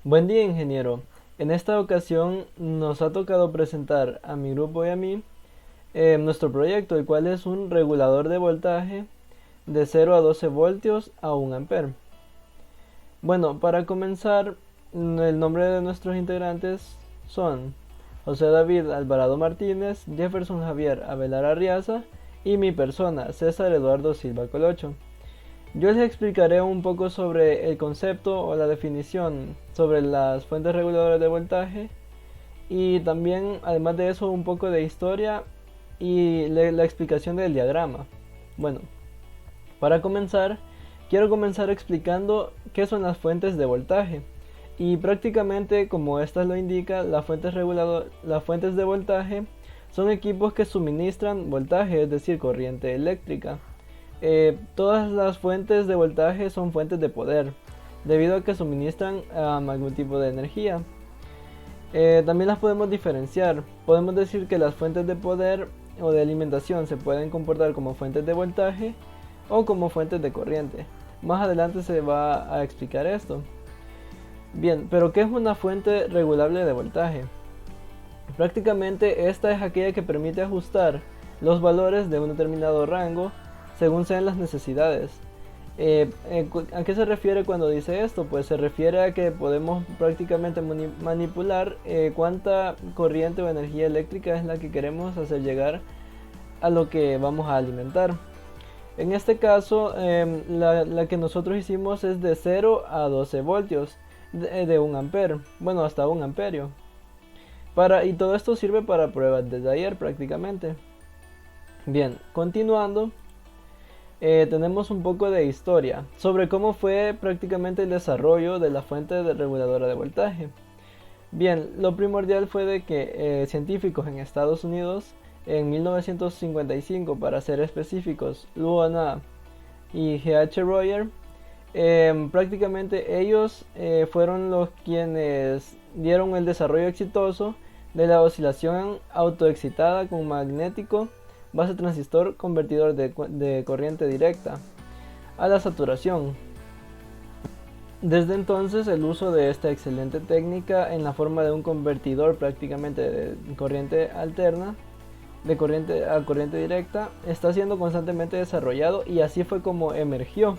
Buen día, ingeniero. En esta ocasión nos ha tocado presentar a mi grupo y a mí nuestro proyecto, el cual es un regulador de voltaje de 0 a 12 voltios a 1 amper. Bueno, para comenzar, el nombre de nuestros integrantes son José David Alvarado Martínez, Jefferson Javier Avelar Arriaza y mi persona, César Eduardo Silva Colocho. Yo les explicaré un poco sobre el concepto o la definición sobre las fuentes reguladoras de voltaje y también, además de eso, un poco de historia y la explicación del diagrama. Bueno, para comenzar, quiero comenzar explicando qué son las fuentes de voltaje. Y prácticamente, como estas lo indica, las fuentes de voltaje son equipos que suministran voltaje, es decir, corriente eléctrica. Todas las fuentes de voltaje son fuentes de poder, debido a que suministran algún tipo de energía. También las podemos diferenciar. Podemos decir que las fuentes de poder o de alimentación se pueden comportar como fuentes de voltaje o como fuentes de corriente. Más adelante se va a explicar esto. Bien, pero ¿qué es una fuente regulable de voltaje? Prácticamente esta es aquella que permite ajustar los valores de un determinado rango según sean las necesidades. ¿A qué se refiere cuando dice esto? Pues se refiere a que podemos prácticamente manipular cuánta corriente o energía eléctrica es la que queremos hacer llegar a lo que vamos a alimentar. En este caso, la que nosotros hicimos es de 0 a 12 voltios de 1 amper, bueno, hasta 1 amperio. Y todo esto sirve para pruebas desde ayer prácticamente. Bien, continuando, tenemos un poco de historia sobre cómo fue prácticamente el desarrollo de la fuente reguladora de voltaje. Bien, lo primordial fue de que científicos en Estados Unidos en 1955, para ser específicos, Luana y G.H. Royer, prácticamente ellos fueron los quienes dieron el desarrollo exitoso de la oscilación autoexcitada con magnético base transistor convertidor de corriente directa a la saturación. Desde entonces el uso de esta excelente técnica en la forma de un convertidor prácticamente de corriente alterna, de corriente a corriente directa, está siendo constantemente desarrollado y así fue como emergió.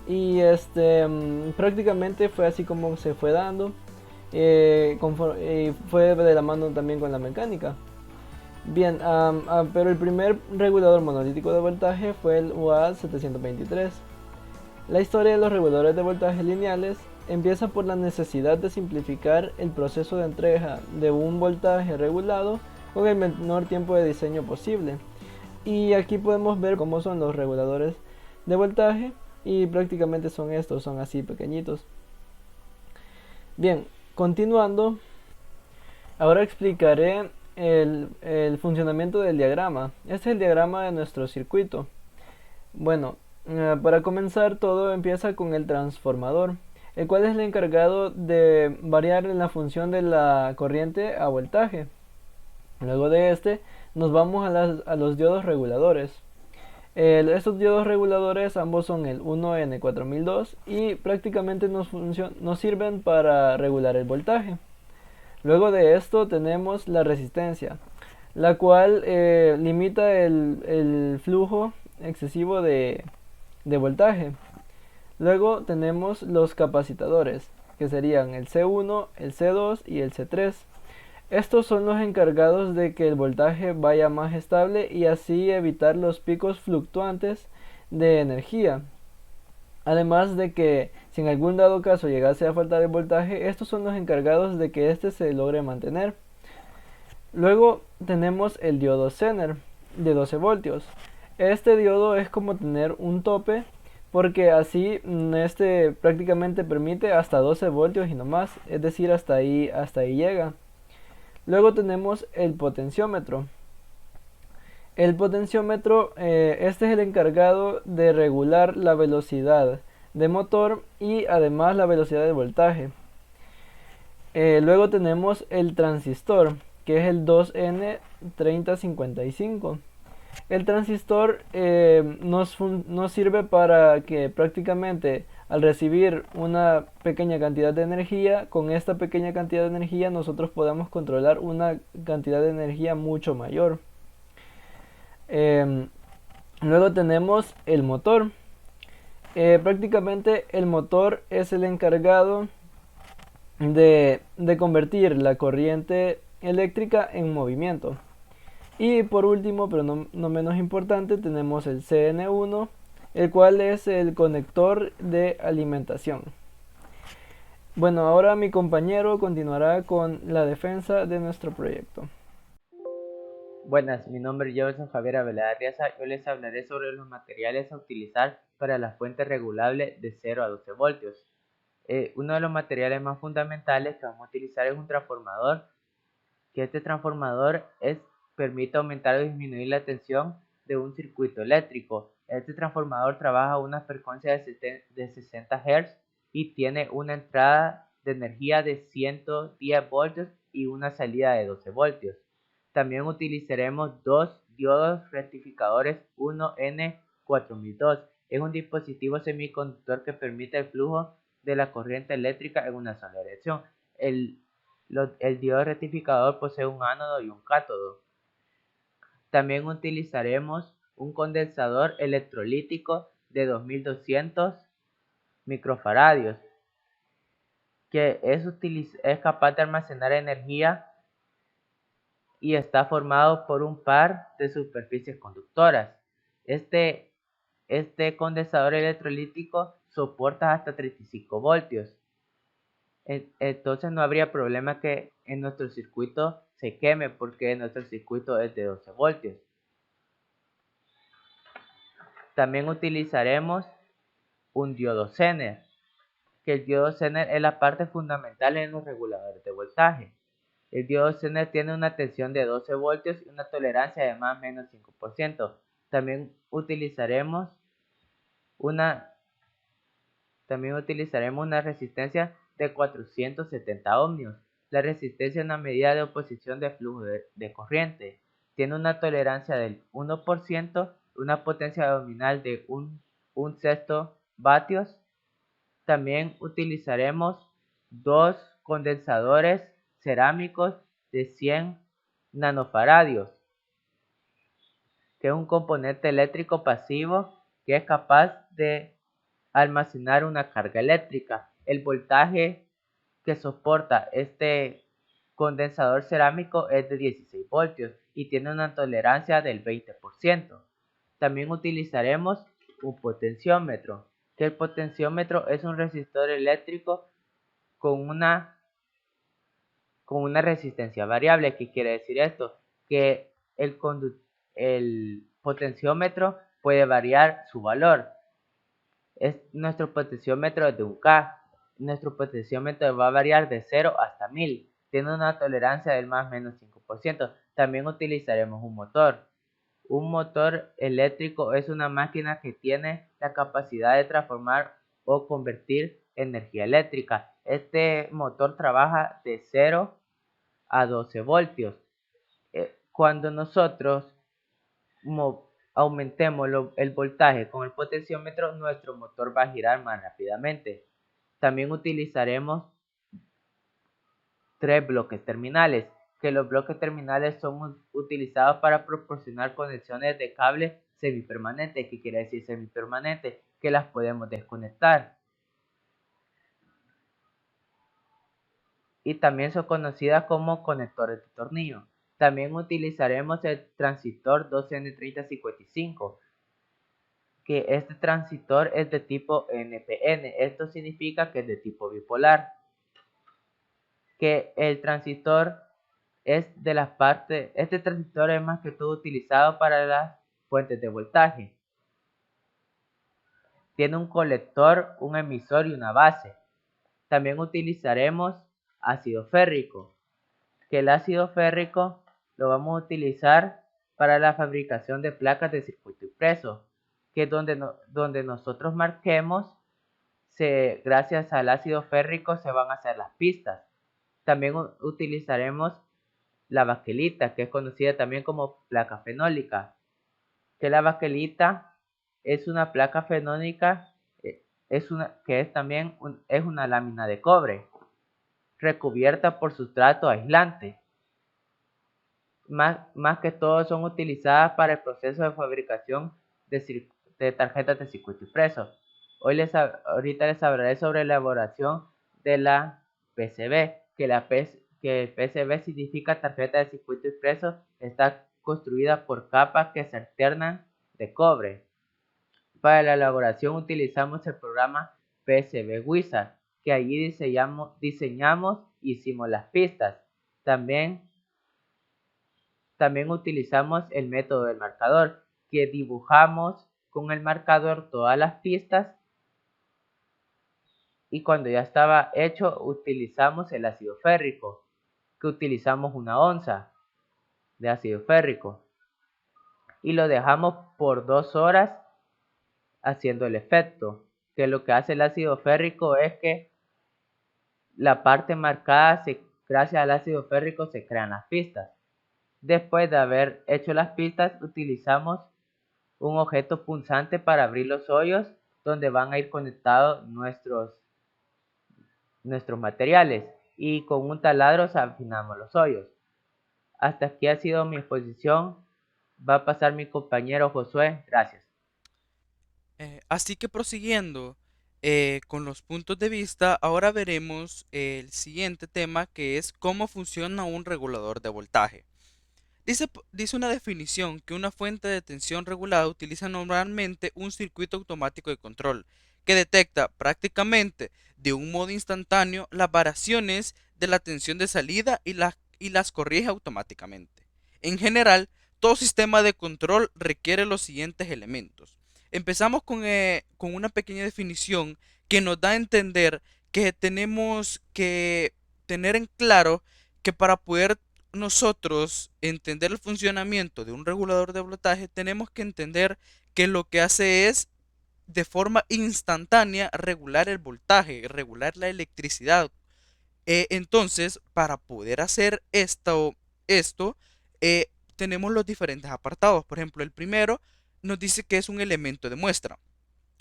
Y prácticamente fue así como se fue dando, fue de la mano también con la mecánica. Bien, pero el primer regulador monolítico de voltaje fue el UA723. La historia de los reguladores de voltaje lineales empieza por la necesidad de simplificar el proceso de entrega de un voltaje regulado con el menor tiempo de diseño posible. Y aquí podemos ver cómo son los reguladores de voltaje y prácticamente son estos, son así pequeñitos. Bien, continuando, ahora explicaré el funcionamiento del diagrama. Este es el diagrama de nuestro circuito. Bueno, para comenzar todo empieza con el transformador, el cual es el encargado de variar en la función de la corriente a voltaje. Luego de este nos vamos a los diodos reguladores. Estos diodos reguladores ambos son el 1N4002 y prácticamente nos sirven para regular el voltaje. Luego de esto tenemos la resistencia, la cual limita el flujo excesivo de voltaje. Luego tenemos los capacitadores, que serían el C1, el C2 y el C3. Estos son los encargados de que el voltaje vaya más estable y así evitar los picos fluctuantes de energía. Además de que si en algún dado caso llegase a faltar el voltaje, estos son los encargados de que éste se logre mantener. Luego tenemos el diodo Zener de 12 voltios. Este diodo es como tener un tope porque así este prácticamente permite hasta 12 voltios y no más, es decir, hasta ahí llega. Luego tenemos el potenciómetro. El potenciómetro, este es el encargado de regular la velocidad de motor y además la velocidad de voltaje. Luego tenemos el transistor, que es el 2N3055. El transistor nos sirve para que prácticamente Al recibir una pequeña cantidad de energía, con esta pequeña cantidad de energía nosotros podemos controlar una cantidad de energía mucho mayor. Luego tenemos el motor. Prácticamente el motor es el encargado de convertir la corriente eléctrica en movimiento. Y por último, pero no menos importante, tenemos el CN1, el cual es el conector de alimentación. Bueno, ahora mi compañero continuará con la defensa de nuestro proyecto. Buenas, mi nombre es Jefferson Javier Abelada Arriaza. Yo les hablaré sobre los materiales a utilizar para la fuente regulable de 0 a 12 voltios. Uno de los materiales más fundamentales que vamos a utilizar es un transformador, que este transformador permite aumentar o disminuir la tensión de un circuito eléctrico. Este transformador trabaja a una frecuencia de 60 Hz y tiene una entrada de energía de 110 voltios y una salida de 12 voltios. También utilizaremos dos diodos rectificadores 1N4002. Es un dispositivo semiconductor que permite el flujo de la corriente eléctrica en una sola dirección. El diodo rectificador posee un ánodo y un cátodo. También utilizaremos un condensador electrolítico de 2200 microfaradios que es capaz de almacenar energía y está formado por un par de superficies conductoras. Este condensador electrolítico soporta hasta 35 voltios. Entonces no habría problema que en nuestro circuito se queme porque nuestro circuito es de 12 voltios. También utilizaremos un diodo Zener, que el diodo Zener es la parte fundamental en los reguladores de voltaje. El diodo Zener tiene una tensión de 12 voltios y una tolerancia de más o menos 5%. También utilizaremos una resistencia de 470 ohmios. La resistencia es una medida de oposición de flujo de corriente. Tiene una tolerancia del 1%, una potencia nominal de un sexto vatios. También utilizaremos dos condensadores cerámicos de 100 nanofaradios, que es un componente eléctrico pasivo que es capaz de almacenar una carga eléctrica. El voltaje que soporta este condensador cerámico es de 16 voltios y tiene una tolerancia del 20%. También utilizaremos un potenciómetro, que el potenciómetro es un resistor eléctrico con una resistencia variable. ¿Qué quiere decir esto? Que el potenciómetro puede variar su valor. Nuestro potenciómetro es de 1K. Nuestro potenciómetro va a variar de 0 hasta 1000. Tiene una tolerancia del más o menos 5%. También utilizaremos un motor. Un motor eléctrico es una máquina que tiene la capacidad de transformar o convertir energía eléctrica. Este motor trabaja de 0 a 12 voltios. Cuando nosotros aumentemos el voltaje con el potenciómetro, nuestro motor va a girar más rápidamente. También utilizaremos 3 bloques terminales, que los bloques terminales son utilizados para proporcionar conexiones de cable semipermanente. ¿Qué quiere decir semipermanente? Que las podemos desconectar. Y también son conocidas como conectores de tornillo. También utilizaremos el transistor 2N3055, que este transistor es de tipo NPN. Esto significa que es de tipo bipolar. Que el transistor es de las partes, este transistor es más que todo utilizado para las fuentes de voltaje. Tiene un colector, un emisor y una base. También utilizaremos ácido férrico, que el ácido férrico lo vamos a utilizar para la fabricación de placas de circuito impreso, que es donde nosotros marquemos, gracias al ácido férrico se van a hacer las pistas. También utilizaremos la baquelita, que es conocida también como placa fenólica, que la baquelita es una placa fenólica, que es también es una lámina de cobre, recubierta por sustrato aislante. Más que todo son utilizadas para el proceso de fabricación de tarjetas de circuito impreso. Ahorita les hablaré sobre la elaboración de la PCB, que el PCB significa tarjeta de circuito impreso, está construida por capas que se alternan de cobre. Para la elaboración utilizamos el programa PCB Wizard, que allí diseñamos y hicimos las pistas. También utilizamos el método del marcador, que dibujamos con el marcador todas las pistas y cuando ya estaba hecho utilizamos el ácido férrico, que utilizamos 1 onza de ácido férrico y lo dejamos por 2 horas haciendo el efecto, que lo que hace el ácido férrico es que la parte marcada, gracias al ácido férrico se crean las pistas. Después de haber hecho las pistas utilizamos un objeto punzante para abrir los hoyos donde van a ir conectados nuestros materiales y con un taladro afinamos los hoyos. Hasta aquí ha sido mi exposición. Va a pasar mi compañero Josué. Gracias. Así que prosiguiendo con los puntos de vista, ahora veremos el siguiente tema que es cómo funciona un regulador de voltaje. Dice una definición que una fuente de tensión regulada utiliza normalmente un circuito automático de control que detecta prácticamente de un modo instantáneo las variaciones de la tensión de salida y las corrige automáticamente. En general, todo sistema de control requiere los siguientes elementos. Empezamos con una pequeña definición que nos da a entender que tenemos que tener en claro que para poder nosotros entender el funcionamiento de un regulador de voltaje, tenemos que entender que lo que hace es de forma instantánea regular el voltaje, regular la electricidad. Entonces, para poder hacer esto eh, tenemos los diferentes apartados. Por ejemplo, el primero nos dice que es un elemento de muestra.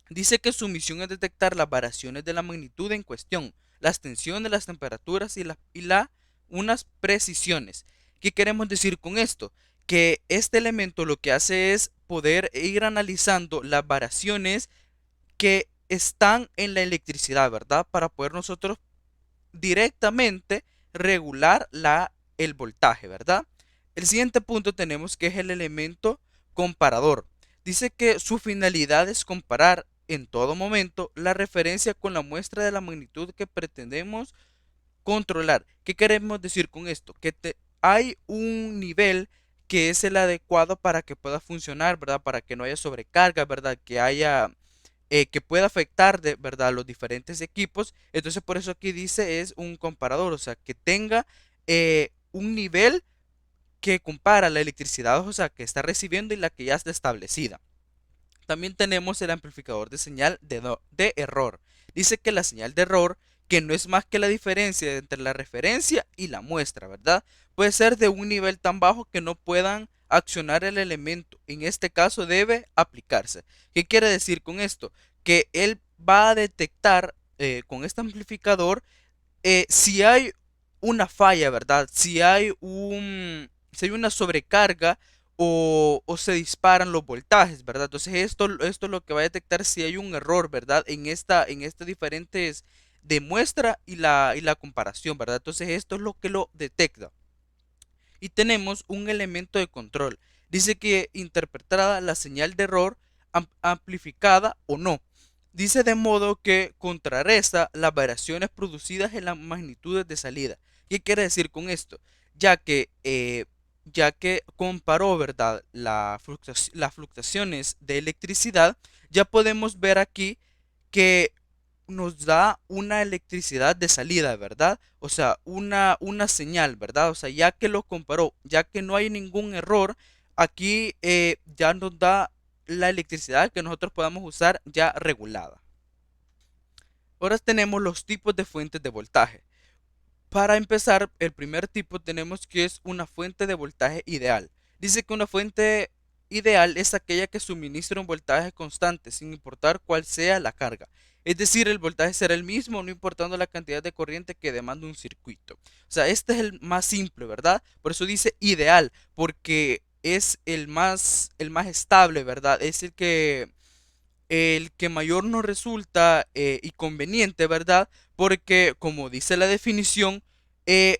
Dice que su misión es detectar las variaciones de la magnitud en cuestión, las tensiones, las temperaturas unas precisiones. ¿Qué queremos decir con esto? Que este elemento lo que hace es poder ir analizando las variaciones que están en la electricidad, ¿verdad? Para poder nosotros directamente regular el voltaje, ¿verdad? El siguiente punto tenemos que es el elemento comparador. Dice que su finalidad es comparar en todo momento la referencia con la muestra de la magnitud que pretendemos controlar. ¿Qué queremos decir con esto? Hay un nivel que es el adecuado para que pueda funcionar, ¿verdad? Para que no haya sobrecarga, ¿verdad? Que pueda afectar de verdad a los diferentes equipos. Entonces por eso aquí dice es un comparador, o sea, que tenga un nivel que compara la electricidad, o sea, que está recibiendo y la que ya está establecida. También tenemos el amplificador de señal de error. Dice que la señal de error, que no es más que la diferencia entre la referencia y la muestra, ¿verdad? Puede ser de un nivel tan bajo que no puedan accionar el elemento. En este caso debe aplicarse. ¿Qué quiere decir con esto? Que él va a detectar con este amplificador si hay una falla, ¿verdad? Si hay una sobrecarga o se disparan los voltajes, ¿verdad? Entonces esto es lo que va a detectar si hay un error, ¿verdad? En estas diferentes de muestra y la comparación, ¿verdad? Entonces esto es lo que lo detecta. Y tenemos un elemento de control. Dice que interpretada la señal de error amplificada o no. Dice de modo que contrarresta las variaciones producidas en las magnitudes de salida. ¿Qué quiere decir con esto? Ya que, eh, ya que comparó, ¿verdad? Las fluctuaciones de electricidad, ya podemos ver aquí que nos da una electricidad de salida, ¿verdad? O sea, una señal, ¿verdad? O sea, ya que lo comparó, ya que no hay ningún error, aquí ya nos da la electricidad que nosotros podamos usar ya regulada. Ahora tenemos los tipos de fuentes de voltaje. Para empezar, el primer tipo tenemos que es una fuente de voltaje ideal. Dice que una fuente ideal es aquella que suministra un voltaje constante sin importar cuál sea la carga. Es decir, el voltaje será el mismo no importando la cantidad de corriente que demanda un circuito. O sea, este es el más simple, ¿verdad? Por eso dice ideal, porque es el más estable, ¿verdad? Es el que mayor nos resulta y conveniente, ¿verdad? Porque, como dice la definición, eh,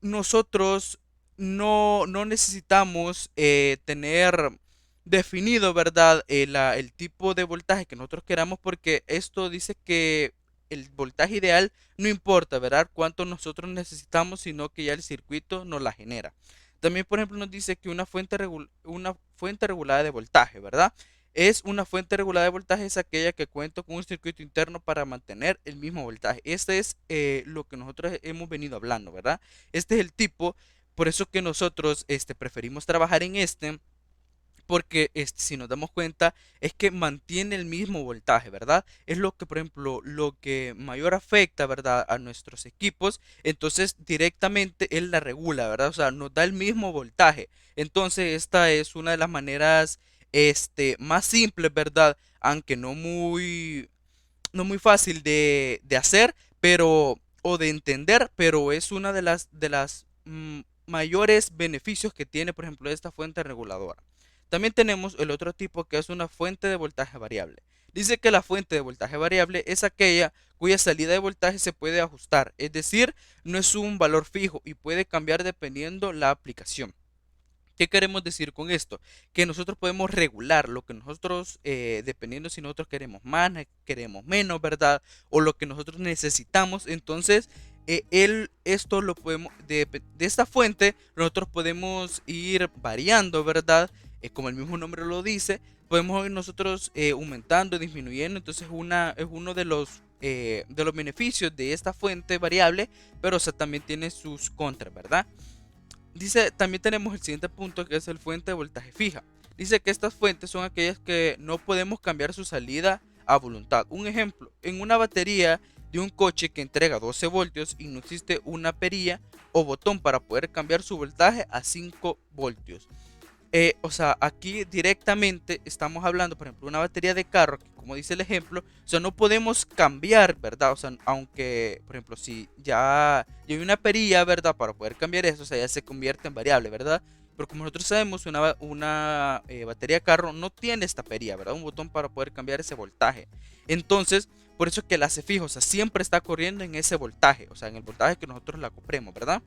nosotros no necesitamos tener definido, ¿verdad? El tipo de voltaje que nosotros queramos, porque esto dice que el voltaje ideal no importa, ¿verdad? Cuánto nosotros necesitamos, sino que ya el circuito nos la genera. También, por ejemplo, nos dice que una fuente regulada de voltaje, ¿verdad? Es una fuente regulada de voltaje es aquella que cuenta con un circuito interno para mantener el mismo voltaje. Este es lo que nosotros hemos venido hablando, ¿verdad? Este es el tipo, por eso que nosotros preferimos trabajar en porque si nos damos cuenta es que mantiene el mismo voltaje, ¿verdad? Es lo que, por ejemplo, lo que mayor afecta, ¿verdad? A nuestros equipos, entonces directamente él la regula, ¿verdad? O sea, nos da el mismo voltaje. Entonces esta es una de las maneras, más simples, ¿verdad? Aunque no muy fácil de hacer, pero, o de entender, pero es una de las mayores beneficios que tiene, por ejemplo, esta fuente reguladora. También tenemos el otro tipo que es una fuente de voltaje variable. Dice que la fuente de voltaje variable es aquella cuya salida de voltaje se puede ajustar, es decir, no es un valor fijo y puede cambiar dependiendo la aplicación. ¿Qué queremos decir con esto? Que nosotros podemos regular lo que nosotros, dependiendo si nosotros queremos más, queremos menos, ¿verdad? O lo que nosotros necesitamos. Entonces, esto lo podemos, de esta fuente, nosotros podemos ir variando, ¿verdad? Como el mismo nombre lo dice, podemos ir nosotros aumentando, disminuyendo. Entonces, es uno de los beneficios de esta fuente variable, pero o sea, también tiene sus contras, ¿verdad? Dice, también tenemos el siguiente punto que es el fuente de voltaje fija. Dice que estas fuentes son aquellas que no podemos cambiar su salida a voluntad. Un ejemplo, en una batería de un coche que entrega 12 voltios y no existe una perilla o botón para poder cambiar su voltaje a 5 voltios. O sea, aquí directamente estamos hablando, por ejemplo, una batería de carro, que como dice el ejemplo, o sea, no podemos cambiar, ¿verdad? O sea, aunque, por ejemplo, si ya hay una perilla, ¿verdad? Para poder cambiar eso, o sea, ya se convierte en variable, ¿verdad? Pero como nosotros sabemos, una batería de carro no tiene esta perilla, ¿verdad? Un botón para poder cambiar ese voltaje. Entonces, por eso es que la hace fijo, o sea, siempre está corriendo en ese voltaje, o sea, en el voltaje que nosotros la compremos, ¿verdad?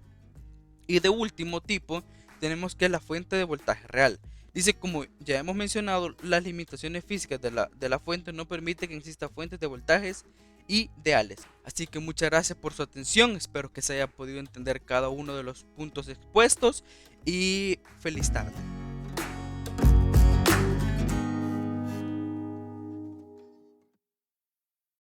Y de último tipo, tenemos que la fuente de voltaje real. Dice, como ya hemos mencionado, las limitaciones físicas de la fuente no permiten que exista fuentes de voltajes ideales. Así que muchas gracias por su atención. Espero que se haya podido entender cada uno de los puntos expuestos y feliz tarde.